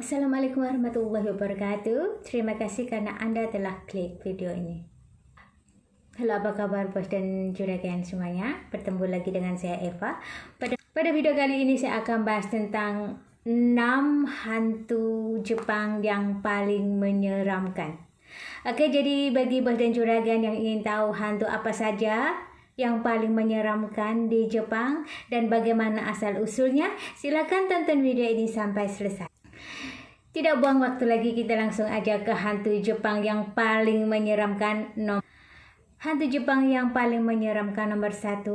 Assalamualaikum warahmatullahi wabarakatuh. Terima kasih karena Anda telah klik video ini. Halo, apa kabar bos dan juragan semuanya? Bertemu lagi dengan saya Eva. Pada video kali ini saya akan bahas tentang 6 hantu Jepang yang paling menyeramkan. Oke, jadi bagi bos dan juragan yang ingin tahu hantu apa saja yang paling menyeramkan di Jepang dan bagaimana asal usulnya, silakan tonton video ini sampai selesai. Tidak buang waktu lagi, kita langsung aja ke hantu Jepang yang paling menyeramkan. Hantu Jepang yang paling menyeramkan nomor 1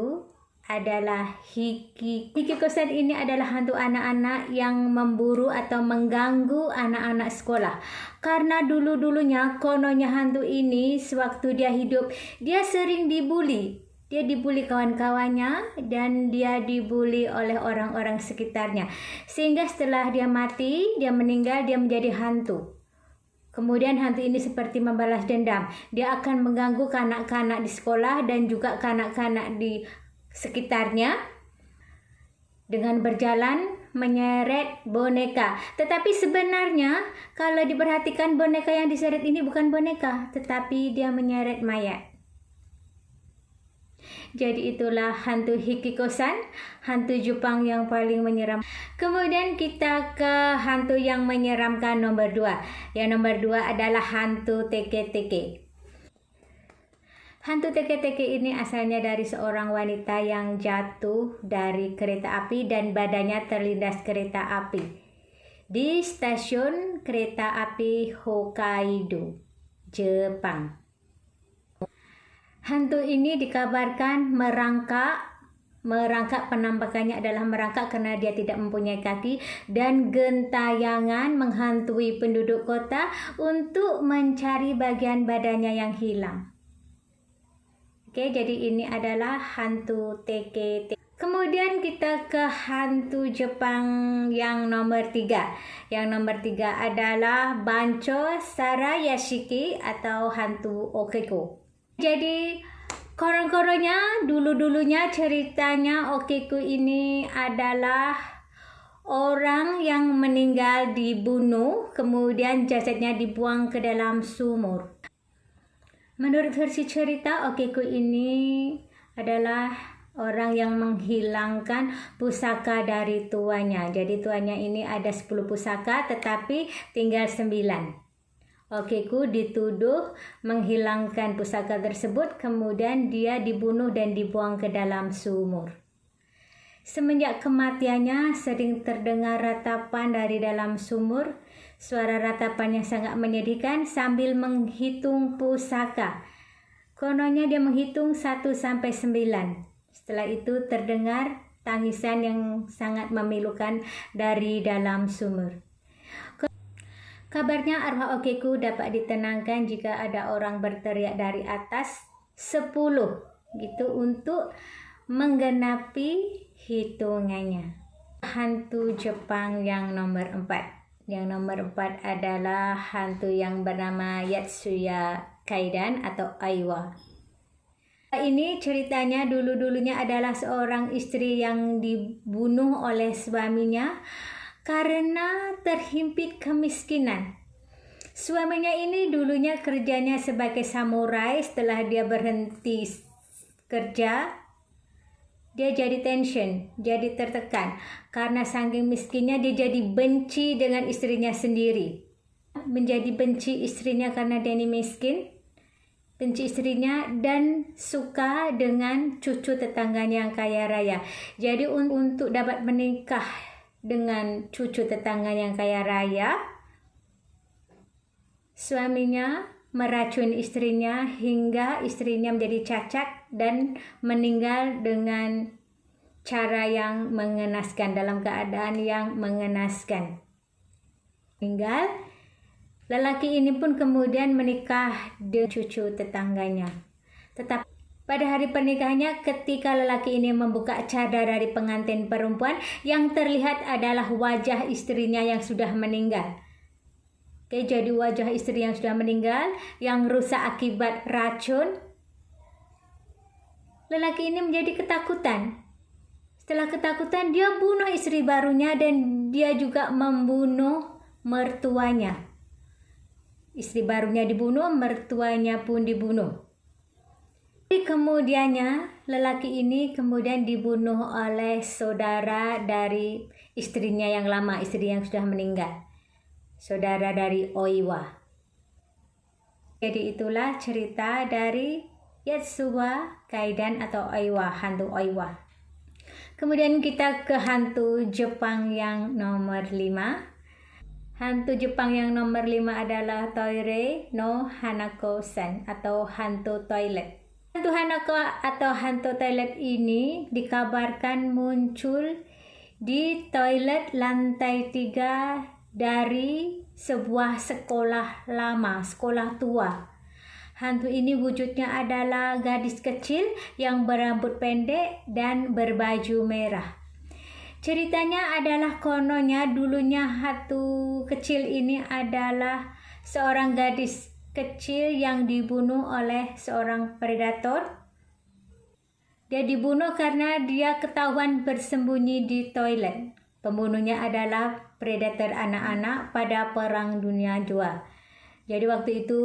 adalah Hikiko-san. Ini adalah hantu anak-anak yang memburu atau mengganggu anak-anak sekolah. Karena dulu-dulunya kononnya hantu ini sewaktu dia hidup, dia sering dibully. Dia dibully kawan-kawannya dan dia dibully oleh orang-orang sekitarnya. Sehingga setelah dia mati, dia meninggal, dia menjadi hantu. Kemudian hantu ini seperti membalas dendam. Dia akan mengganggu kanak-kanak di sekolah dan juga kanak-kanak di sekitarnya dengan berjalan menyeret boneka. Tetapi sebenarnya kalau diperhatikan, boneka yang diseret ini bukan boneka, tetapi dia menyeret mayat. Jadi itulah hantu Hikiko-san, hantu Jepang yang paling menyeram. Kemudian kita ke hantu yang menyeramkan nomor 2. Yang nomor 2 adalah hantu Teke-Teke. Hantu Teke-Teke ini asalnya dari seorang wanita yang jatuh dari kereta api dan badannya terlindas kereta api di stasiun kereta api Hokkaido, Jepang. Hantu ini dikabarkan merangkak penampakannya adalah merangkak karena dia tidak mempunyai kaki dan gentayangan menghantui penduduk kota untuk mencari bagian badannya yang hilang. Oke, jadi ini adalah hantu Teke-Teke. Kemudian kita ke hantu Jepang yang nomor 3. Yang nomor 3 adalah Bancho Sarayashiki atau hantu Okeko. Jadi koron-koronnya dulu-dulunya ceritanya Okeko ini adalah orang yang meninggal dibunuh, kemudian jasadnya dibuang ke dalam sumur. Menurut versi cerita, Okeko ini adalah orang yang menghilangkan pusaka dari tuannya. Jadi tuannya ini ada 10 pusaka tetapi tinggal 9. Okeko dituduh menghilangkan pusaka tersebut, kemudian dia dibunuh dan dibuang ke dalam sumur. Semenjak kematiannya sering terdengar ratapan dari dalam sumur. Suara ratapannya sangat menyedihkan sambil menghitung pusaka. Kononnya dia menghitung 1 sampai 9. Setelah itu terdengar tangisan yang sangat memilukan dari dalam sumur. Kabarnya arwah Okeko dapat ditenangkan jika ada orang berteriak dari atas 10 gitu untuk menggenapi hitungannya. Hantu Jepang yang nomor 4. Yang nomor 4 adalah hantu yang bernama Yatsuya Kaidan atau Aiwa. Ini ceritanya dulu-dulunya adalah seorang istri yang dibunuh oleh suaminya karena terhimpit kemiskinan. Suaminya ini dulunya kerjanya sebagai samurai. Setelah dia berhenti kerja, dia jadi tension, jadi tertekan. Karena saking miskinnya dia jadi benci dengan istrinya sendiri. Menjadi benci istrinya karena dia ini miskin, benci istrinya dan suka dengan cucu tetangganya yang kaya raya. Jadi untuk dapat menikah dengan cucu tetangga yang kaya raya, suaminya meracun istrinya hingga istrinya menjadi cacat dan meninggal dengan cara yang mengenaskan, dalam keadaan yang mengenaskan. Meninggal, lelaki ini pun kemudian menikah dengan cucu tetangganya. Tetapi pada hari pernikahannya, ketika lelaki ini membuka cadar dari pengantin perempuan, yang terlihat adalah wajah istrinya yang sudah meninggal. Oke, jadi wajah istri yang sudah meninggal, yang rusak akibat racun. Lelaki ini menjadi ketakutan. Setelah ketakutan, dia bunuh istri barunya dan dia juga membunuh mertuanya. Istri barunya dibunuh, mertuanya pun dibunuh. Kemudiannya, lelaki ini kemudian dibunuh oleh saudara dari istrinya yang lama, istri yang sudah meninggal. Saudara dari Oiwa. Jadi itulah cerita dari Yotsuba Kaidan atau Oiwa, hantu Oiwa. Kemudian kita ke hantu Jepang yang nomor 5. Hantu Jepang yang nomor 5 adalah Toire no Hanako-san atau hantu toilet. Hantu Hanako atau hantu toilet ini dikabarkan muncul di toilet lantai 3 dari sebuah sekolah lama, sekolah tua. Hantu ini wujudnya adalah gadis kecil yang berambut pendek dan berbaju merah. Ceritanya adalah kononnya dulunya hantu kecil ini adalah seorang gadis kecil yang dibunuh oleh seorang predator. Dia dibunuh karena dia ketahuan bersembunyi di toilet. Pembunuhnya adalah predator anak-anak pada Perang Dunia II. Jadi waktu itu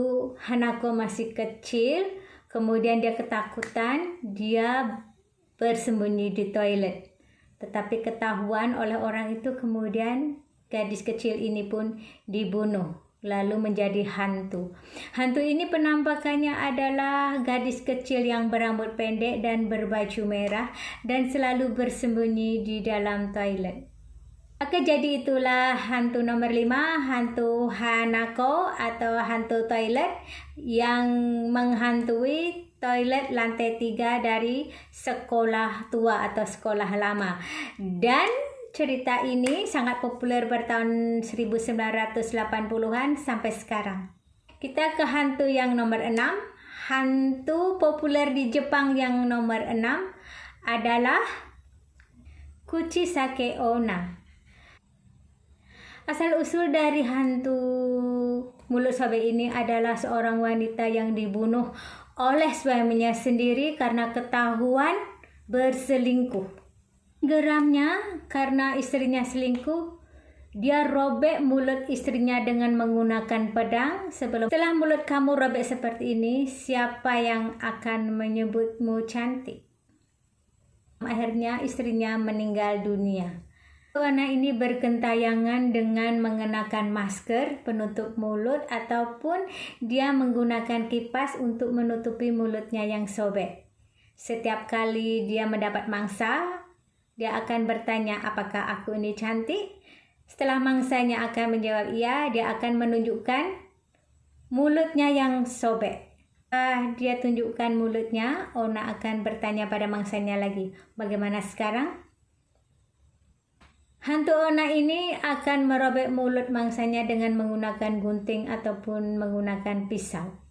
Hanako masih kecil, kemudian dia ketakutan, dia bersembunyi di toilet. Tetapi ketahuan oleh orang itu, kemudian gadis kecil ini pun dibunuh. Lalu menjadi hantu. Hantu ini penampakannya adalah gadis kecil yang berambut pendek dan berbaju merah dan selalu bersembunyi di dalam toilet. Oke, jadi itulah hantu nomor 5, hantu Hanako atau hantu toilet yang menghantui toilet lantai 3 dari sekolah tua atau sekolah lama. Dan cerita ini sangat populer bertahun 1980-an sampai sekarang. Kita ke hantu yang nomor 6. Hantu populer di Jepang yang nomor 6 adalah Kuchisake Onna. Asal-usul dari hantu mulut sobek ini adalah seorang wanita yang dibunuh oleh suaminya sendiri karena ketahuan berselingkuh. Geramnya karena istrinya selingkuh, dia robek mulut istrinya dengan menggunakan pedang. Setelah mulut kamu robek seperti ini, siapa yang akan menyebutmu cantik? Akhirnya istrinya meninggal dunia. Warna ini bergentayangan dengan mengenakan masker penutup mulut ataupun dia menggunakan kipas untuk menutupi mulutnya yang sobek. Setiap kali dia mendapat mangsa, dia akan bertanya, apakah aku ini cantik? Setelah mangsanya akan menjawab iya, dia akan menunjukkan mulutnya yang sobek. Dia tunjukkan mulutnya, Onna akan bertanya pada mangsanya lagi, bagaimana sekarang? Hantu Onna ini akan merobek mulut mangsanya dengan menggunakan gunting ataupun menggunakan pisau.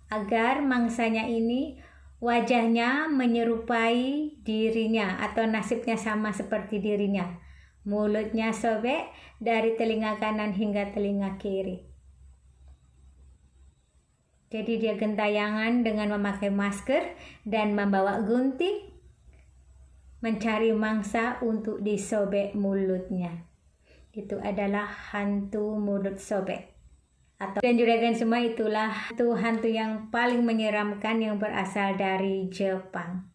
Agar mangsanya ini wajahnya menyerupai dirinya atau nasibnya sama seperti dirinya. Mulutnya sobek dari telinga kanan hingga telinga kiri. Jadi dia gentayangan dengan memakai masker dan membawa gunting mencari mangsa untuk disobek mulutnya. Itu adalah hantu mulut sobek. Dan juragan semua, itulah hantu yang paling menyeramkan yang berasal dari Jepang.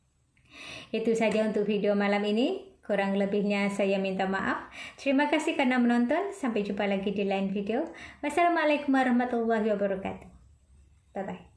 Itu saja untuk video malam ini. Kurang lebihnya saya minta maaf. Terima kasih karena menonton. Sampai jumpa lagi di lain video. Wassalamualaikum warahmatullahi wabarakatuh. Bye-bye.